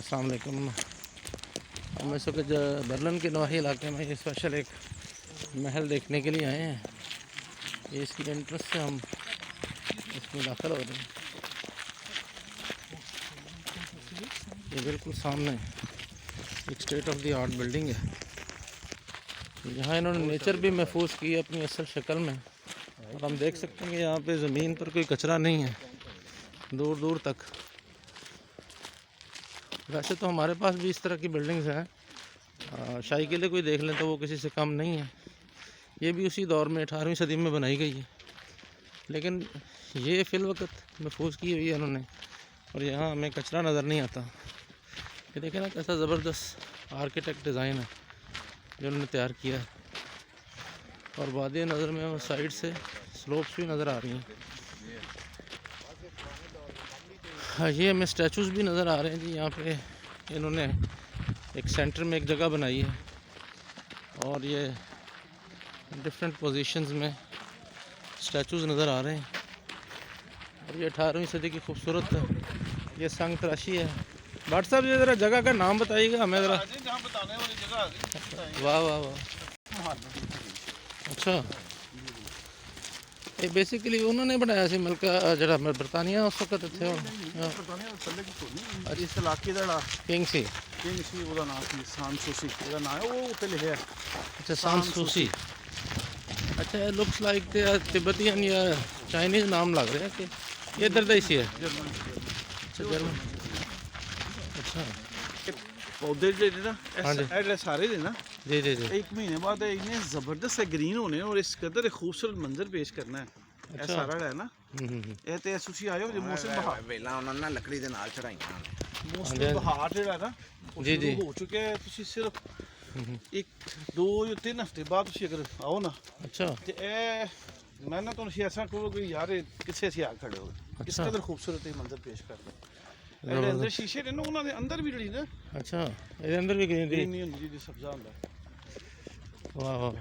अस्सलाम वालेकुम। हम इस वक्त बर्लिन के नवाही इलाके में स्पेशल एक महल देखने के लिए आए हैं। ये इसकी एंट्रेंस से हम इसमें दाखिल हो रहे हैं। ये बिल्कुल सामने एक state of the art building है। यहाँ इन्होंने नेचर भी महफूज की है अपनी असल शक्ल में, और हम देख सकते हैं कि यहाँ पे ज़मीन पर कोई कचरा नहीं है दूर दूर तक। वैसे तो हमारे पास भी इस तरह की बिल्डिंग्स हैं, शाही किले कोई देख लें तो वो किसी से कम नहीं है। ये भी उसी दौर में 18वीं सदी में बनाई गई है, लेकिन ये फ़िल वक्त महफूज की हुई है उन्होंने, और यहाँ हमें कचरा नज़र नहीं आता। ये देखें ना कैसा ज़बरदस्त आर्किटेक्ट डिज़ाइन है जो उन्होंने तैयार किया है। और वादी नज़र में और साइड से स्लोप्स भी नज़र आ रही हैं। हाँ, ये हमें स्टैचूज़ भी नज़र आ रहे हैं जी। यहाँ पे इन्होंने एक सेंटर में एक जगह बनाई है, और ये डिफरेंट पोजीशंस में स्टैचूज़ नज़र आ रहे हैं। और ये 18वीं सदी की खूबसूरत ये संग तराशी है। डॉक्टर साहब ये ज़रा जगह का नाम बताइएगा हमें ज़रा। वाह वाह वाह, अच्छा। ये बेसिकली उन्होंने बनाया सी मलका जरा बरतानिया उस वक्त थे। इस इलाके का किंग सी ਉਹਦਾ ਨਾਮ ਸੀ ਸਾਨਸੂਸੀ ਇਹਦਾ ਨਾਮ ਹੈ, ਉਹ ਉੱਤੇ ਲਿਖਿਆ। अच्छा सांसूसी। अच्छा, लुक्स लाइक तिब्बतियन या चाइनीज़ नाम लग रहा है कि ये इधर देसी है। अच्छा, जर्मन। अच्छा, पौधे ਜਿਹੜੇ ਨਾ ਇਹ ਸਾਰੇ ਦੇ ਨਾ जी जी जी। एक महीने बाद इन्हें ज़बरदस्त ग्रीन होने और इस कदर खूबसूरत मंजर पेश करना है। ਇਹ ਸਾਰਾ ਹੈ ਨਾ ਇਹ ਤੇ ਤੁਸੀਂ ਆਇਓ ਜੇ ਮੌਸਮ ਬਹਾਰ ਵੇਲਾ ਉਹਨਾਂ ਨਾਲ ਲੱਕੜੀ ਦੇ ਨਾਲ ਚੜਾਈਆਂ ਮੌਸਮ ਬਹਾਰ ਜਿਹੜਾ ਨਾ जी जी ਹੋ ਚੁੱਕਿਆ ਹੈ। ਤੁਸੀਂ ਸਿਰਫ 1 2 ਜਾਂ 3 ਹਫ਼ਤੇ ਬਾਅਦ ਤੁਸੀਂ ਅਗਰ ਆਓ ਨਾ अच्छा ਤੇ ਇਹ ਮੈਂ ਨਾ ਤੁਹਾਨੂੰ ਐਸਾ ਕਹੂੰਗਾ ਕਿ ਯਾਰ ਇਹ ਕਿੱਥੇ ਅਸੀਂ ਆ ਖੜੇ ਹੋ, ਇਸ ਕਦਰ ਖੂਬਸੂਰਤ ਇਹ ਮੰਜ਼ਰ ਪੇਸ਼ ਕਰਦਾ। ਇਹਦੇ ਅੰਦਰ ਸ਼ੀਸ਼ੇ ਨੇ ਨਾ, ਉਹਨਾਂ ਦੇ ਅੰਦਰ ਵੀ ਜਿਹੜੀ ਨਾ अच्छा, ये अंदर भी ग्रीन ਗ੍ਰੀਨ ਨਹੀਂ ਹੁੰਦੀ ਜਿਹਦੀ ਸਬਜ਼ਾ ਹੁੰਦਾ। वाह वाह।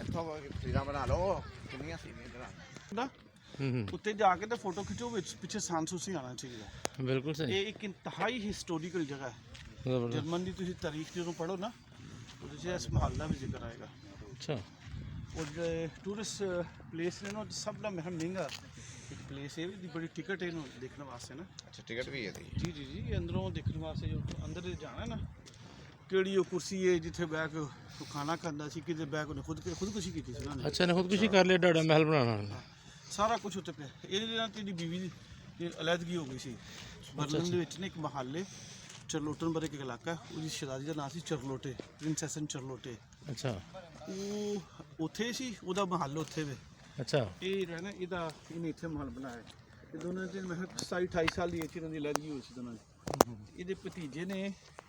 ਇੱਥੋਂ ਤਸਵੀਰਾਂ ਬਣਾ ਲਓ ਕਿੰਨੀਆਂ ਸੀਨੀਆਂ ਬਣਾ ਨਾ ਉੱਤੇ ਜਾ ਕੇ ਤੇ ਫੋਟੋ ਖਿੱਚੋ, ਵਿੱਚ ਪਿੱਛੇ ਸਾਨਸੂਸੀ ਆਣਾ ਚਾਹੀਦਾ। बिल्कुल सही। ਇਹ ਇੱਕ ਇੰਤਹਾਈ ਹਿਸਟੋਰੀਕਲ ਜਗ੍ਹਾ ਹੈ। ज़बरदस्त। ਜਰਮਨ ਦੀ ਤੁਸੀਂ ਤਾਰੀਖ ਜਦੋਂ ਪੜ੍ਹੋ ਨਾ ਉਹਦੇ 'ਚ ਇਸ ਮਹੱਲ ਦਾ ਵੀ ਜ਼ਿਕਰ ਆਏਗਾ। अच्छा ਔਰ ਜਿਹੜੇ ਟੂਰਿਸਟ ਪਲੇਸ ਨੇ ਨਾ, ਸਭ ਦਾ ਮਹਿੰਗਾ ਇੱਕ ਪਲੇਸ ਹੈ, ਇਹਦੀ ਬੜੀ ਟਿਕਟ ਇਹਨੂੰ ਦੇਖਣ ਵਾਸਤੇ ਨਾ। ਅੱਛਾ, ਟਿਕਟ ਵੀ ਹੈ ਜੀ ਜੀ ਜੀ, ਅੰਦਰੋਂ ਦੇਖਣ ਵਾਸਤੇ ਜੋ ਅੰਦਰ ਜਾਣਾ ਨਾ, ਕਿਹੜੀ ਉਹ ਕੁਰਸੀ ਹੈ ਜਿੱਥੇ ਬਹਿ ਕੇ ਉਹ ਖਾਣਾ ਖਾਂਦਾ ਸੀ, ਕਿਤੇ ਬਹਿ ਕੇ ਉਹਨੇ ਖੁਦਕੁਸ਼ੀ ਕੀਤੀ ਸੀ ਉਹਨਾਂ ਨੇ। अच्छा, ने खुदकुशी कर लिया डाड़ा महल बनाना। ਸਾਰਾ ਕੁਝ ਉੱਤੇ ਪਿਆ। ਇਹਦੇ ਨਾਲ ਤੇਰੀ ਬੀਵੀ ਦੀ ਅਲੱਦਗੀ ਹੋ ਗਈ ਸੀ। ਬਰਲਿਨ ਦੇ ਵਿੱਚ ਨੇ ਇੱਕ ਮਹੱਲੇ ਚਰਲੋਟਨਬਰਗ ਇੱਕ ਇਲਾਕਾ, ਉਹਦੀ ਸ਼ਹਿਜ਼ਾਦੀ ਦਾ ਨਾਮ ਸੀ ਚਰਲੋਟੇ, ਪ੍ਰਿੰਸੈਸਨ ਚਰਲੋਟੇ। अच्छा ਉਹ ਉੱਥੇ ਸੀ, ਉਹਦਾ ਮਹੱਲ ਉੱਥੇ ਵੇ। अच्छा ਇਹ ਰਹਿਣਾ ਇਹਨੇ ਇੱਥੇ ਮਹੱਲ ਬਣਾਇਆ। ਇਹ ਦੋਨਾਂ ਦੇ ਮੈਂ 27-28 ਸਾਲ ਦੀ ਏਜ 'ਚ ਇਹਨਾਂ ਦੀ ਅਲੱਦਗੀ ਹੋਈ ਸੀ ਦੋਨਾਂ ਦੀ। ਇਹਦੇ ਭਤੀਜੇ ਨੇ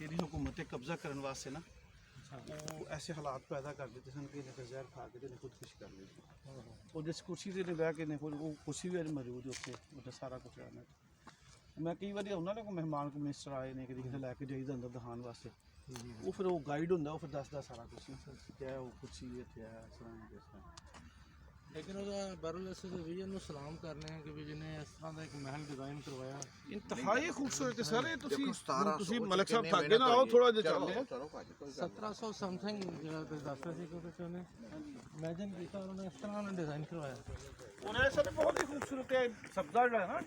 ਇਹਦੀ ਹੁਕੂਮਤ 'ਤੇ ਕਬਜ਼ਾ ਕਰਨ ਵਾਸਤੇ ਨਾ ਉਹ ਐਸੇ ਹਾਲਾਤ ਪੈਦਾ ਕਰ ਦਿੱਤੇ ਸਨ ਕਿ ਇਹਨੇ ਫਿਰ ਜ਼ਹਿਰ ਖਾ ਕੇ ਤੇ ਖੁਦਕੁਸ਼ੀ ਕਰ ਲਈ। ਉਹ ਜਿਸ ਕੁਰਸੀ 'ਤੇ ਬਹਿ ਕੇ ਨੇ ਉਹ ਕੁਰਸੀ ਵੀ ਅੱਜ ਮੌਜੂਦ ਉੱਥੇ, ਉੱਥੇ ਸਾਰਾ ਕੁਝ ਰਹਿਣਾ। ਮੈਂ ਕਈ ਵਾਰੀ ਉਹਨਾਂ ਦੇ ਕੋਲ ਮਹਿਮਾਨ ਕੋ ਮਿਨਿਸਟਰ ਆਏ ਨੇ, ਕਿਤੇ ਲੈ ਕੇ ਜਾਈਦਾ ਅੰਦਰ ਦਿਖਾਉਣ ਵਾਸਤੇ। ਉਹ ਫਿਰ ਉਹ ਗਾਈਡ ਹੁੰਦਾ, ਉਹ ਫਿਰ ਦੱਸਦਾ ਸਾਰਾ ਕੁਛ ਕਿਆ ਉਹ ਕੁਰਸੀ ਇੱਥੇ ਆ ਇਸ ਤਰ੍ਹਾਂ ਕਿਸ ਤਰ੍ਹਾਂ। लेकिन बरल विजन ਨੂੰ ਸਲਾਮ ਕਰਨੇ ਆ ਕਿ ਵੀ ਜਿਹਨੇ ਇਸ ਤਰ੍ਹਾਂ ਦਾ ਇੱਕ ਮਹਿਲ ਡਿਜ਼ਾਈਨ ਕਰਵਾਇਆ। ਇੰਤਹਾਈ ਖੂਬਸੂਰਤ ਹੈ ਸਾਰੇ। ਤੁਸੀਂ ਮਲਕ ਸਾਹਿਬ ਥੱਕੇ ਨਾ ਆਓ, ਥੋੜਾ ਜਿਹਾ ਚੱਲਦੇ ਆ। 1700 ਸਮਥਿੰਗ ਜਿਹੜਾ ਤੁਸੀਂ ਦੱਸ ਰਹੇ ਸੀ ਕਿ ਉਹਦੇ 'ਚ ਉਹਨੇ ਇਮੇਜਿਨ ਕੀਤਾ, ਉਹਨੇ ਇਸ ਤਰ੍ਹਾਂ ਦਾ ਡਿਜ਼ਾਈਨ ਕਰਵਾਇਆ। ਉਹਨੇ ਸਾਰੇ ਬਹੁਤ ਹੀ ਖੂਬਸੂਰਤ ਹੈ ਸਬਜ਼ਾ ਜਿਹੜਾ ਹੈ ਨਾ।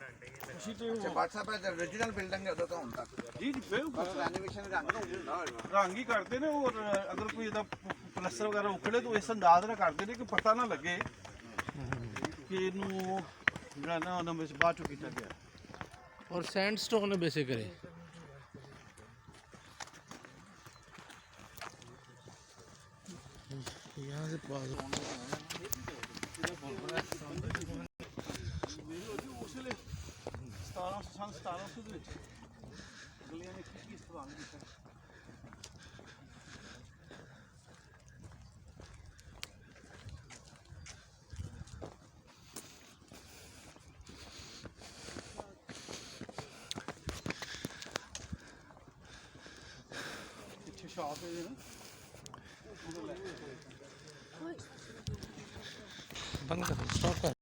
ਤੁਸੀਂ ਤੇ WhatsApp ਹੈ origignal ਬਿਲਡਿੰਗ ਹੈ ਉਦੋਂ ਤੋਂ ਹੁਣ ਤੱਕ ਜੀ ਜੀ ਬਿਲਕੁਲ ਐਨੀਮੇਸ਼ਨ ਰੰਗ ਨੂੰ ਹੁੰਦਾ ਹੋਏਗਾ, ਰੰਗ ਹੀ ਕਰਦੇ ਨੇ। ਔਰ ਅਗਰ ਕੋਈ ਇਹਦਾ ਪਲਸਟਰ ਵਗੈਰਾ ਉਖੜੇ ਤਾਂ ਇਸ ਅੰਦਾਜ਼ ਨਾਲ ਕਰਦੇ ਨੇ ਕਿ ਪਤਾ ਨਾ ਲੱਗੇ ਕਿ ਇਹਨੂੰ ਜਿਹੜਾ ਨਾ ਉਹਨਾਂ ਵਿੱਚ ਬਾਅਦ ਚੋਂ ਕੀਤਾ ਗਿਆ। और सैंडस्टोन है बेसिकली। यहाँ से पास ਉਸ ਵੇਲੇ 1700 ਦੇ ਵਿੱਚ ਗਲੀਆਂ ਨੇ ਕੀ ਇਸਤੇਮਾਲ ਕੀਤਾ। ਇੱਥੇ ਸ਼ਾਪ ਹੈ ਨਾ, बंद कर, स्टॉप कर।